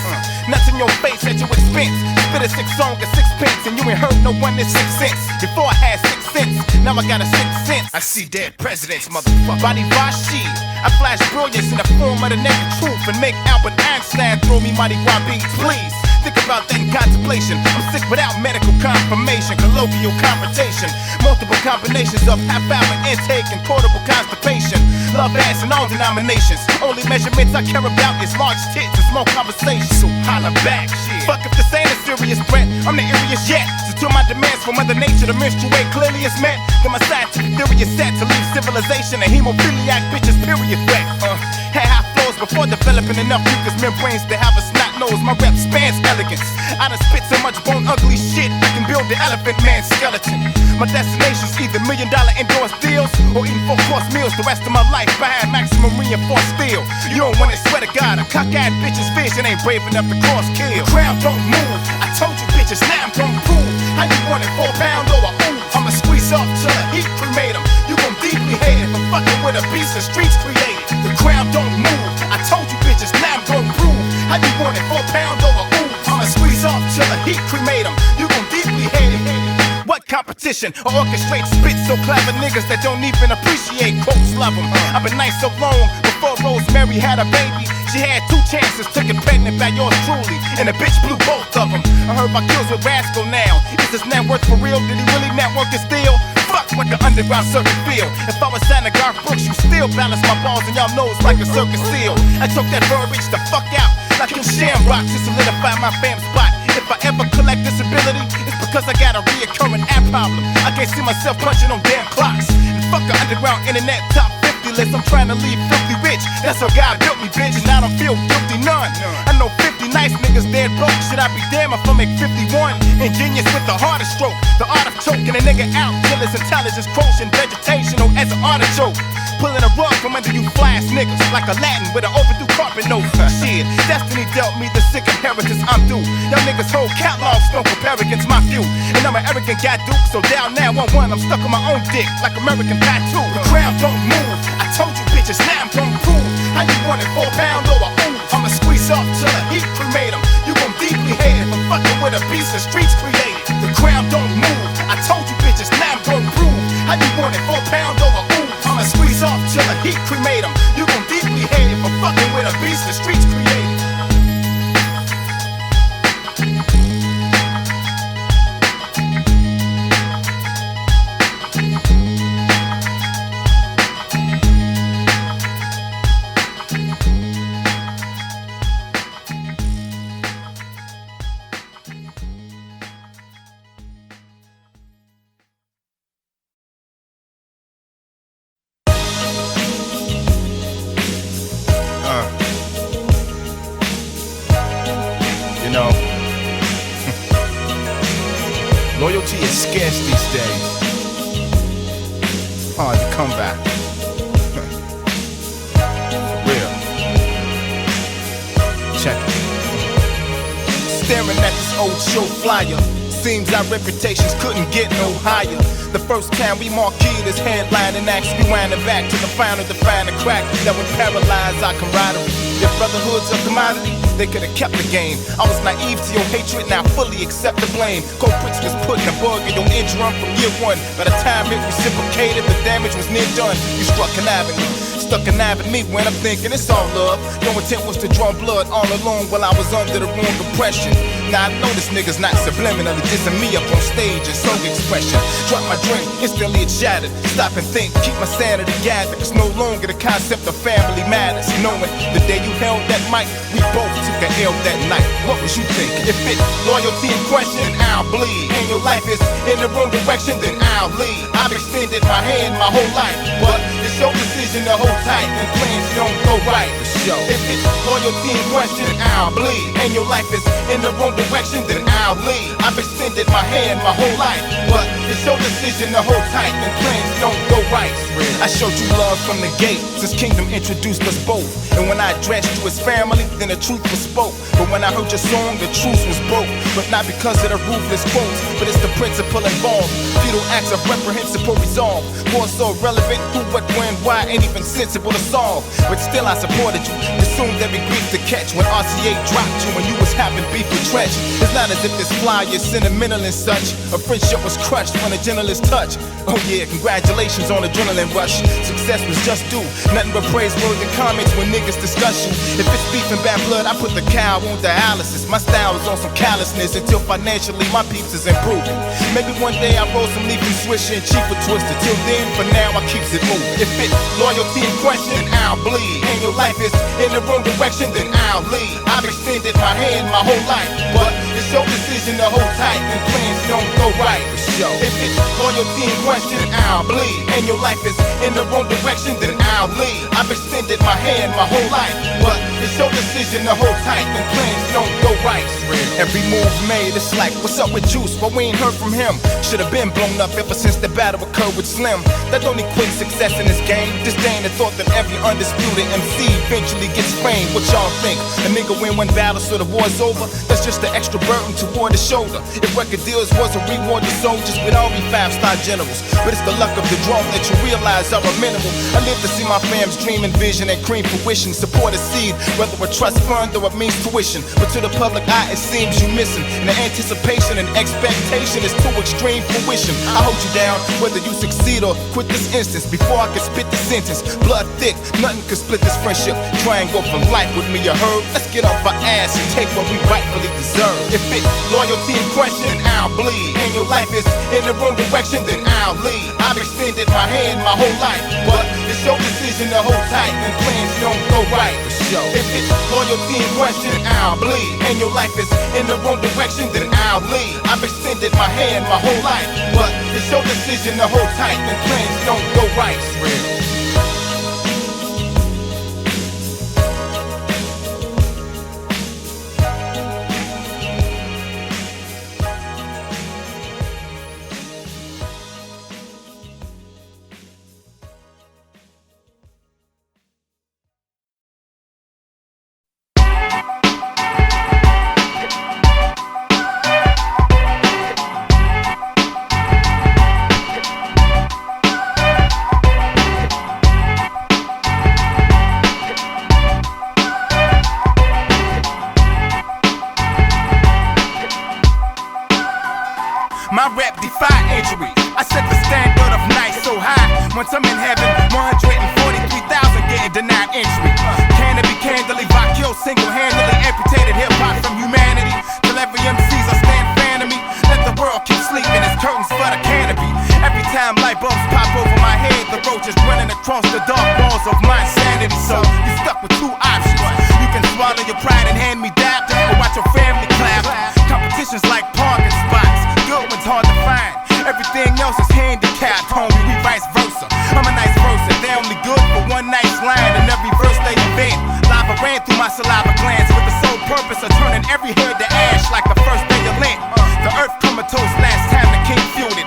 nuts in your face at your expense. Spit a 6 song at 6 pence, and you ain't heard no one in 6 cents. Before I had 6 cents, now I got a 6 cents. I see dead presidents, motherfucker. Body Vashi. I flash brilliance in the form of the naked truth and make Albert Einstein throw me mighty beats, please. Think about that in contemplation. I'm sick without medical confirmation, colloquial confrontation, multiple combinations of half-hour intake and portable constipation. Love ass in all denominations. Only measurements I care about is large tits and small conversation. So holla back, shit. Fuck if this ain't a serious threat, I'm the eeriest yet. So till my demands for Mother Nature to menstruate clearly is met, then my scientific theory is set to leave civilization and hemophiliac bitches period wet. Had high flows before developing enough mucous membranes to have a snot nose. My rep spans elegance. I done spit so much bone ugly shit I can build the elephant man skeleton. My destination's either $1 million endorsed deals or eating 4-course meals the rest of my life behind maximum reinforced steel. You don't want it, swear to God, a cockeyed bitch's vision ain't brave enough to cross kill. The crowd don't move, I told you bitches, now I'm gon' prove. How you want it, 4 pound or a ooh? I'ma squeeze up till the heat cremate 'em. You gon' deeply hate it for fucking with a beast the streets created. The crowd don't move, I told you bitches, now I'm gon' prove. How you want it, 4 pound or a ooh? I'ma squeeze up till the heat cremate 'em. You gon' deeply hate it. What competition? Or orchestrate spit so clever niggas that don't even appreciate quotes love 'em. I've been nice so long before Rosemary had a baby. She had 2 chances, took it pregnant by yours truly, and the bitch blew both of them. I heard Vakill's with Rascal now. Is this network for real? Did he really network his deal? Fuck what the underground circuit feel. If I was signing Garth Brooks, you still balance my balls in y'all nose like a circus seal. I took that verbiage the fuck out like in Shamrock to solidify my fam spot. If I ever collect disability, it's because I got a reoccurring app problem. I can't see myself punching on damn clocks. And fuck the underground internet top 50 list. I'm trying to leave filthy rich. That's how God built me, bitch, and I don't feel guilty none. I know 50 nice niggas dead broke. Should I be damn if I make 51? Ingenious with the hardest stroke. The art of choking a nigga out till his intelligence quotient vegetational as an artichoke. Pulling a rug from under you fly-ass niggas like Aladdin with an overdue carpet note. Shit, destiny dealt me the sick inheritance I'm due. Y'all niggas whole catalogs don't compare against my few. And I'm an arrogant guy duke, so down now 1-1, I'm stuck on my own dick like American Pie 2. The crowd don't move, I told you bitches, now I'm gon' prove. How you want it, 4 pound or a ooh? I'ma squeeze up till the heat cremate 'em. You gon' deeply hate it for fucking with a beast the streets created. The crowd don't move, I told you bitches, now I'm gon' prove. How you want it, 4 pound or a ooh? I'ma squeeze off till the heat cremate 'em. You gon' deeply hate it for fucking with a beast the streets created. scarce these days. Hard to come back. For real. Check it. Staring at this old show flyer. Seems our reputations couldn't get no higher. The first time we marqueed this headline and actually winding back to the final define the crack that would paralyze our camaraderie. If brotherhood's a commodity, they could have kept the game. I was naive to your hatred, now fully accept the blame. Culprits was putting a bug in your eardrum from year one. By the time it reciprocated, the damage was near done. You struck an avenue. Stuck a knife at me when I'm thinking it's all love. Your intent was to draw blood all along while I was under the wrong impression. Now I know this nigga's not subliminally dissing me up on stage in song expression. Drop my drink, instantly it shattered. Stop and think, keep my sanity gathered. It's no longer the concept of family matters. Knowing the day you held that mic, we both took a L that night. What was you thinking? If it's loyalty in question, then I'll bleed. And your life is in the wrong direction, then I'll lead. I've extended my hand my whole life, but it's your decision to hold tight when plans don't go right. If it's loyalty in question, then I'll bleed. And your life is in the wrong direction, then I'll lead. I've extended my hand my whole life, but it's your decision to hold tight when plans don't go right. I showed you love from the gate, since Kingdom introduced us both. And when I addressed you as family, then the truth was spoke. But when I heard your song, the truth was broke. But not because of the ruthless quotes, but it's the principle involved. Feudal acts of reprehensible resolve. War so relevant, who, what, when, why, ain't even sensible to solve. But still I supported you, consumed every grief to catch. When RCA dropped you and you was having beef with Trench. It's not as if this fly is sentimental and such. A friendship was crushed when a gentlest touch. Oh yeah, congratulations on adrenaline rush. Success was just due, nothing but praiseworthy comments when niggas discuss you. If it's beef and bad blood, I put the cow on dialysis. My style is on some callousness until financially my peeps is improving. Maybe one day I roll some leaf and swish and cheap with twister. Till then, for now I keeps it moving. If it's loyalty in question, then I'll bleed. And your life is in the wrong direction, then I'll lead. I've extended my hand my whole life, but it's your decision to hold tight when plans don't go right. If it's loyalty in question, then I'll bleed. And your life is in the wrong direction, then I'll lead. I've extended my hand my whole life, but it's your decision to hold tight when plans don't go right. Every move made, it's like, what's up with Juice? But we ain't heard from him. Should've been blown up ever since the battle occurred with Slim. That don't equate success in this game. Disdain the thought that every undisputed MC eventually gets fame. What y'all think? A nigga win one battle so the war's over? That's just an extra burden toward his shoulder. If record deals was a reward to soldiers, we'd all be 5-star generals. But it's the luck of the draw that you realize are a minimal. I live to see my fam's dream and vision and cream fruition. Support a seed, whether a trust fund or it means tuition. But to the public eye, it seems you missing. And the anticipation and expectation is too extreme fruition. I hold you down, whether you succeed or quit this instance. Before I can spit the sentence, blood thick, nothing could split this friendship. Try and go for life with me, you heard? Let's get off our ass and take what we rightfully deserve. If it's loyalty in question, then I'll bleed. And your life is in the wrong direction, then I'll lead. I've extended my hand my whole life, but it's your decision to hold tight when plans don't go right. If it's loyalty in question, then I'll bleed. And your life is in the wrong direction, then I'll lead. I've extended my hand my whole life, but it's your decision to hold tight when plans don't go right. My rap defy injury. I set the standard of nice so high. Once I'm in heaven, 143,000 getting denied entry. Canopy candidly, Vakill single-handedly amputated hip-hop from humanity. Till every MC's a stand fan of me. Let the world keep sleeping, it's curtains for the canopy. Every time light bulbs pop over my head, the roach is running across the dark walls of my insanity. So you're stuck with two options. You can swallow your pride and hand me dap, or watch your family clap. Competition's like parking spots. Good one's hard to find. Everything else is handicapped, homie, we vice versa. I'm a nice person, they only good for one nice line. In every verse they invent, lava ran through my saliva glands with the sole purpose of turning every head to ash like the first day of Lent. The earth comatose last time the king fueled it.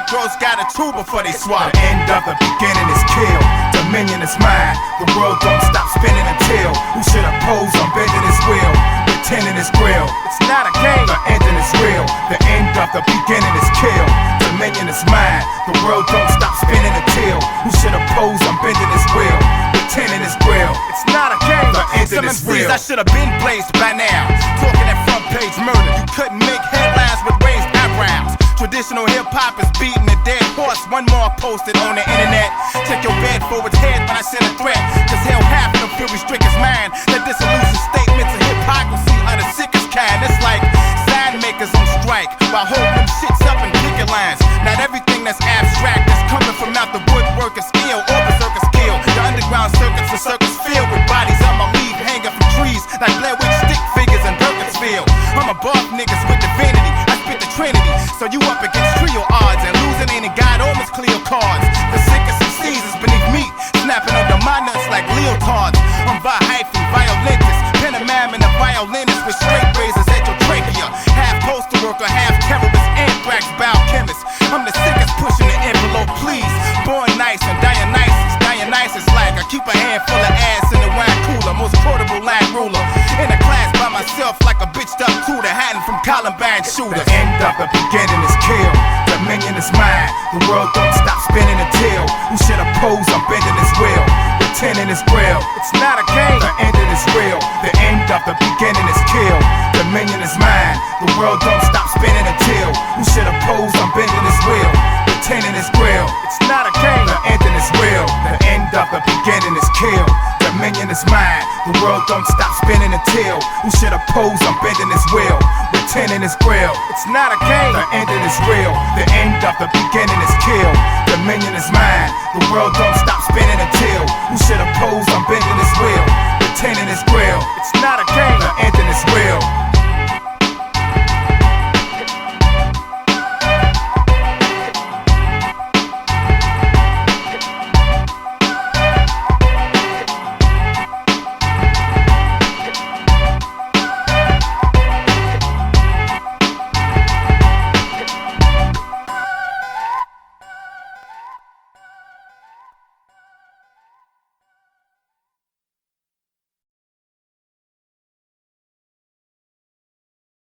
Black girls gotta chew before they swallow. The end of the beginning is kill. Dominion is mine. The world don't stop spinning until who should oppose on bending his will, pretending it's real. It's not a game. The ending is real. The end of the beginning is kill. Dominion is mine. The world don't stop spinning until who should oppose on bending his will, pretending it's real. It's not a game. The ending Some is MCs real. I should have been blazed by now. Talking that front page murder. You couldn't make headlines with raised eyebrows. Traditional hip-hop is beating a dead horse. One more posted on the internet. Check your bed for its head when I send a threat. Cause hell, half of the fury strict is mine. The disillusion statements of hypocrisy are the sickest kind. It's like sign makers on strike while holding them shits up in picket lines. Not everything that's abstract that's coming from out the woodwork is ill or berserker skill. The underground circuits are circus filled with bodies I'ma leave hanging from trees like Blair Witch stick figures in Burkittsville. I'm above niggas with divinity. I spit the Trinity. So you up against trio odds and losing ain't a god almost clear cards. The sickest MCs is beneath me, snapping under my nuts like leotards. I'm violentist, Panamam and a violinist with straight razors at your trachea. Half postal worker, half terrorist, anthrax biochemist. I'm the sickest pushing the envelope, please. Born nice and Dionysus like I keep a handful of ass in the wine cooler. Most quotable line ruler. In a class by myself like a bitched up tutor, hiding from Columbine shooters. The end of the beginning is kill. Dominion is mine. The world don't stop spinning until who should oppose on bending his will, pretending it's real. It's not a game. The ending is real. The end of the beginning is kill. Dominion is mine. The world don't stop spinning until who should oppose on bending his will, pretending it's real. It's not a game. The ending is real. The end of the beginning is kill. Dominion is mine. The world don't stop spinning until who should oppose on bending his will, pretending it's real. It's not a game. The ending is real. The end of the beginning is kill. Dominion is mine. The world don't stop spinning until